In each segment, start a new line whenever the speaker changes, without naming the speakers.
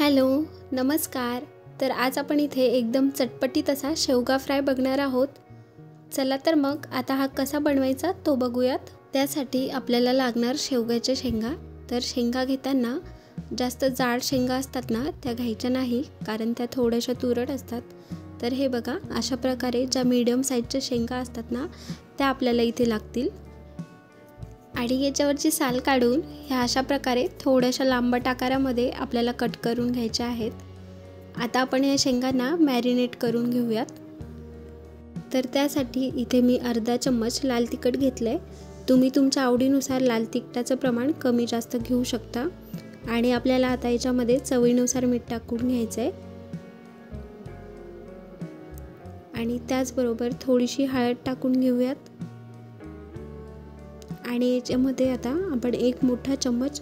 Hello, नमस्कार। तर आज आपण इथे एकदम चटपटीत असा शेवगा फ्राय बघणार आहोत। चला तर मग आता हा कसा बनवायचा तो बघूयात। त्यासाठी आपल्याला लागणार शेवग्याच्या शेंगा। तर शेंगा घेताना जास्त जाड शेंगा असतात ना त्या घ्यायच्या नाही, कारण त्या थोड्याशा तुरट असतात। तर हे बघा, अशा प्रकारे ज्या मीडियम साईजच्या शेंगा असतात ना त्या आपल्याला इथे लागतील। आणि याच्यावरची साल काढून ह्या अशा प्रकारे थोड्याशा लांबट आकारामध्ये आपल्याला कट करून घ्यायच्या आहेत। आता आपण या शेंगांना मॅरिनेट करून घेऊयात। तर त्यासाठी इथे मी अर्धा चम्मच लाल तिखट घेतले। तुम्ही तुमच्या आवडीनुसार लाल तिखटाचं प्रमाण कमी जास्त घेऊ शकता। आणि आपल्याला आता याच्यामध्ये चवीनुसार मीठ टाकून घ्यायचं आहे। आणि त्याचबरोबर थोडीशी हळद टाकून घेऊयात। आणि याच्यामध्ये आता आपण एक मोठा चम्मच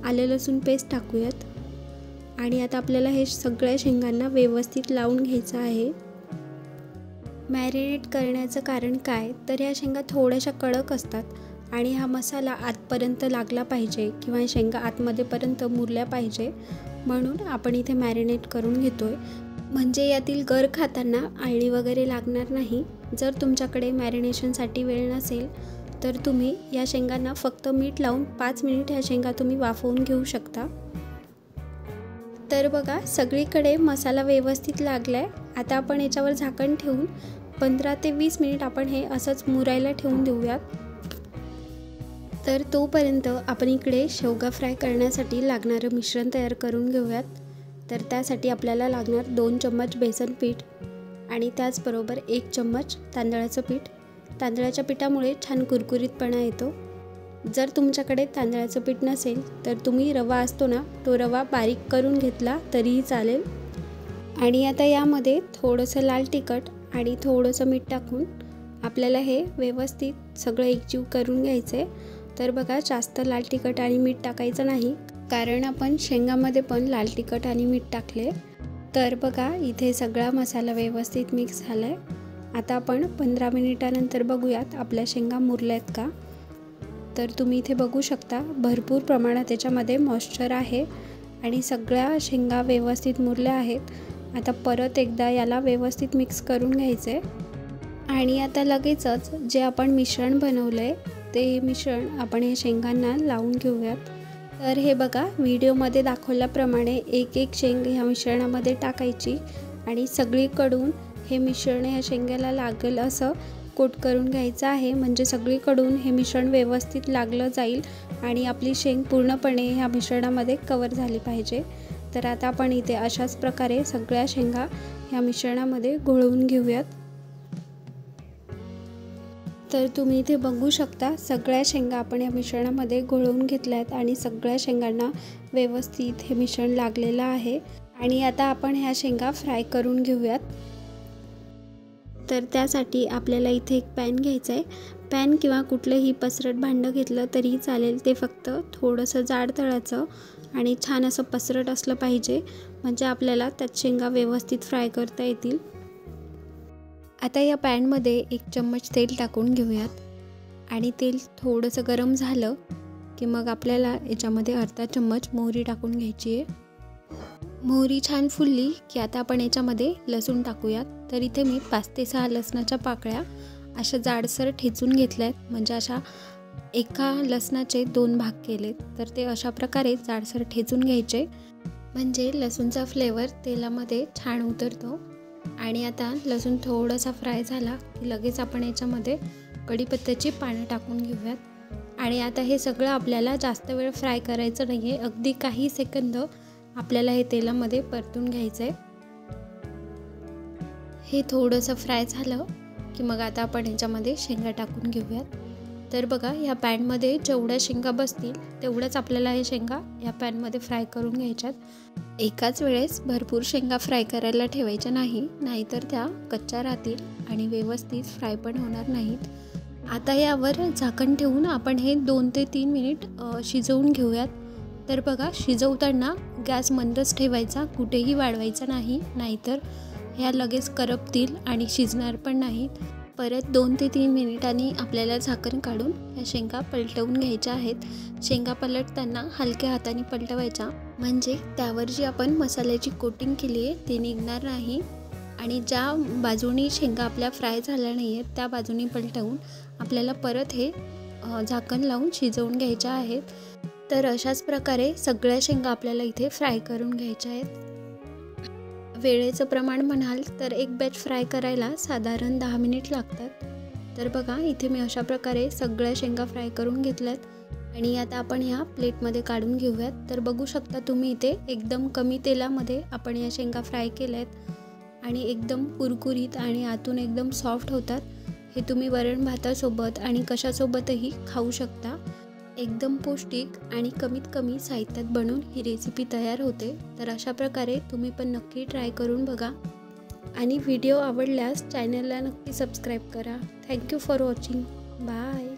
आले लसूण पेस्ट टाकूयात। आणि आता आपल्याला हे सगळ्या शेंगांना व्यवस्थित लावून घ्यायचं आहे। मॅरिनेट करण्याचं कारण काय, तर या शेंगा थोड्याशा कडक असतात आणि हा मसाला आतपर्यंत लागला पाहिजे किंवा शेंगा आतमध्येपर्यंत मुरल्या पाहिजे, म्हणून आपण इथे मॅरिनेट करून घेतोय। म्हणजे यातील गर खाताना आळी वगैरे लागणार नाही। जर तुमच्याकडे मॅरिनेशनसाठी वेळ नसेल तर तुम्ही या शेंगांना फक्त मीठ लावून 5 मिनिट ह्या शेंगा तुम्ही वाफवून घेऊ शकता। तर बघा, सगळीकडे मसाला व्यवस्थित लागलाय। आता आपण याच्यावर झाकण ठेवून 15 ते 20 मिनिट आपण हे असंच मुरायला ठेवून देऊयात। तर तोपर्यंत आपण इकडे शेवगा फ्राय करण्यासाठी लागणारं मिश्रण तयार करून घेऊयात। तर त्यासाठी आपल्याला लागणार 2 चम्मच बेसन पीठ आणि त्याचबरोबर 1 चम्मच तांदळाचं पीठ। तांदळाच्या पिठामुळे छान कुरकुरीतपणा येतो। जर तुमच्याकडे तांदळाचं पीठ नसेल तर तुम्ही रवा असतो ना, तो रवा बारीक करून घेतला तरीही चालेल। आणि आता यामध्ये थोडंसं लाल तिखट आणि थोडंसं मीठ टाकून आपल्याला हे व्यवस्थित सगळं एकजीव करून घ्यायचं आहे। तर बघा, जास्त लाल तिखट आणि मीठ टाकायचं नाही, कारण आपण शेंगामध्ये पण लाल तिखट आणि मीठ टाकले। तर बघा, इथे सगळा मसाला व्यवस्थित मिक्स झाला आहे। आता आपण 15 मिनिटानंतर बघूयात आपल्या शेंगा मुरल्यात का। तर तुम्ही इथे बघू शकता, भरपूर प्रमाणात त्याच्यामध्ये मॉइश्चर आहे आणि सगळ्या शेंगा व्यवस्थित मुरल्या आहेत। आता परत एकदा याला व्यवस्थित मिक्स करून घ्यायचं आहे। आणि आता लगेचच जे आपण मिश्रण बनवलं आहे ते मिश्रण आपण या शेंगांना लावून घेऊयात। तर हे बघा, व्हिडिओमध्ये दाखवल्याप्रमाणे एक एक शेंग ह्या मिश्रणामध्ये टाकायची आणि सगळीकडून हे मिश्रण ह्या शेंग्याला लागेल असं कोट करून घ्यायचं आहे। म्हणजे सगळीकडून हे मिश्रण व्यवस्थित लागलं जाईल आणि आपली शेंग पूर्णपणे ह्या मिश्रणामध्ये कवर झाली पाहिजे। तर आता आपण इथे अशाच प्रकारे सगळ्या शेंगा ह्या मिश्रणामध्ये घोळवून घेऊयात। तर तुम्ही इथे बघू शकता, सगळ्या शेंगा आपण या मिश्रणामध्ये घोळवून घेतल्या आहेत आणि सगळ्या शेंगांना व्यवस्थित हे मिश्रण लागलेलं आहे। आणि आता आपण ह्या शेंगा फ्राय करून घेऊयात। तर त्यासाठी आपल्याला इथे एक पॅन घ्यायचं आहे। पॅन किंवा कुठलंही पसरट भांडं घेतलं तरी चालेल, ते फक्त थोडंसं जाड तळाचं आणि छान असं पसरट असलं पाहिजे, म्हणजे आपल्याला त्यात शेंगा व्यवस्थित फ्राय करता येतील। आता या पॅनमध्ये 1 चम्मच तेल टाकून घेऊयात आणि तेल थोडंसं गरम झालं की मग आपल्याला याच्यामध्ये अर्धा चम्मच मोहरी टाकून घ्यायची आहे। मोहरी छान फुलली की आता आपण याच्यामध्ये लसूण टाकूयात। तर इथे मी 5 ते 6 लसणाच्या पाकळ्या अशा जाडसर ठेचून घेतल्या आहेत, म्हणजे अशा एका लसणाचे 2 भाग केलेत। तर ते अशा प्रकारे जाडसर ठेचून घ्यायचे, म्हणजे लसूणचा फ्लेवर तेलामध्ये छान उतरतो। आणि आता लसूण थोडासा फ्राय झाला की लगेच आपण याच्यामध्ये कढीपत्त्याची पानं टाकून घेऊयात। आणि आता हे सगळं आपल्याला जास्त वेळ फ्राय करायचं नाही आहे, अगदी काही सेकंद आपल्याला हे तेलामध्ये परतून घ्यायचं आहे। हे थोडंसं फ्राय झालं की मग आता आपण याच्यामध्ये शेंगा टाकून घेऊयात। तर बघा, या पॅनमध्ये जेवढ्या शेंगा बसतील तेवढ्याच आपल्याला हे शेंगा या पॅनमध्ये फ्राय करून घ्यायच्यात। एकाच वेळेस भरपूर शेंगा फ्राय करायला ठेवायच्या नाही, नाहीतर त्या कच्च्या राहतील आणि व्यवस्थित फ्राय पण होणार नाहीत। आता यावर झाकण ठेवून आपण हे 2 ते 3 मिनिट शिजवून घेऊयात। तर बघा, शिजवताना गॅस मंदच ठेवायचा, कुठेही वाढवायचा नाही, नाहीतर ह्या लगेच करपतील आणि शिजणार पण नाहीत। परत 2 ते 3 मिनिटांनी आपल्याला झाकण काढून ह्या शेंगा पलटवून घ्यायच्या आहेत। शेंगा पलटताना हलक्या हाताने पलटवायच्या, म्हणजे त्यावर जी आपण मसाल्याची कोटिंग केली आहे ती निघणार नाही आणि ज्या बाजूनी शेंगा आपल्या फ्राय झाल्या नाही आहेत त्या बाजूनी पलटवून आपल्याला परत हे झाकण लावून शिजवून घ्यायच्या आहेत। तर अशाच प्रकारे सगळ्या शेंगा आपल्याला इथे फ्राय करून घ्यायच्या आहेत। वेळेचं प्रमाण म्हणाल तर एक बॅच फ्राय करायला साधारण 10 मिनिट लागतात। तर बघा इथे मी अशा प्रकारे सगळ्या शेंगा फ्राय करून घेतल्यात आणि आता आपण ह्या प्लेटमध्ये काढून घेऊयात। तर बघू शकता तुम्ही इथे एकदम कमी तेलामध्ये आपण या शेंगा फ्राय केल्यात आणि एकदम कुरकुरीत आणि आतून एकदम सॉफ्ट होतात। हे तुम्ही वरण भातासोबत आणि कशासोबतही खाऊ शकता। एकदम पौष्टिक आणि कमीत कमी साहित्यात बनवून ही रेसिपी तयार होते। तर अशा प्रकारे तुम्ही पण नक्की ट्राय करून बघा आणि व्हिडिओ आवडल्यास चॅनलला नक्की सबस्क्राईब करा। Thank you for watching. बाय।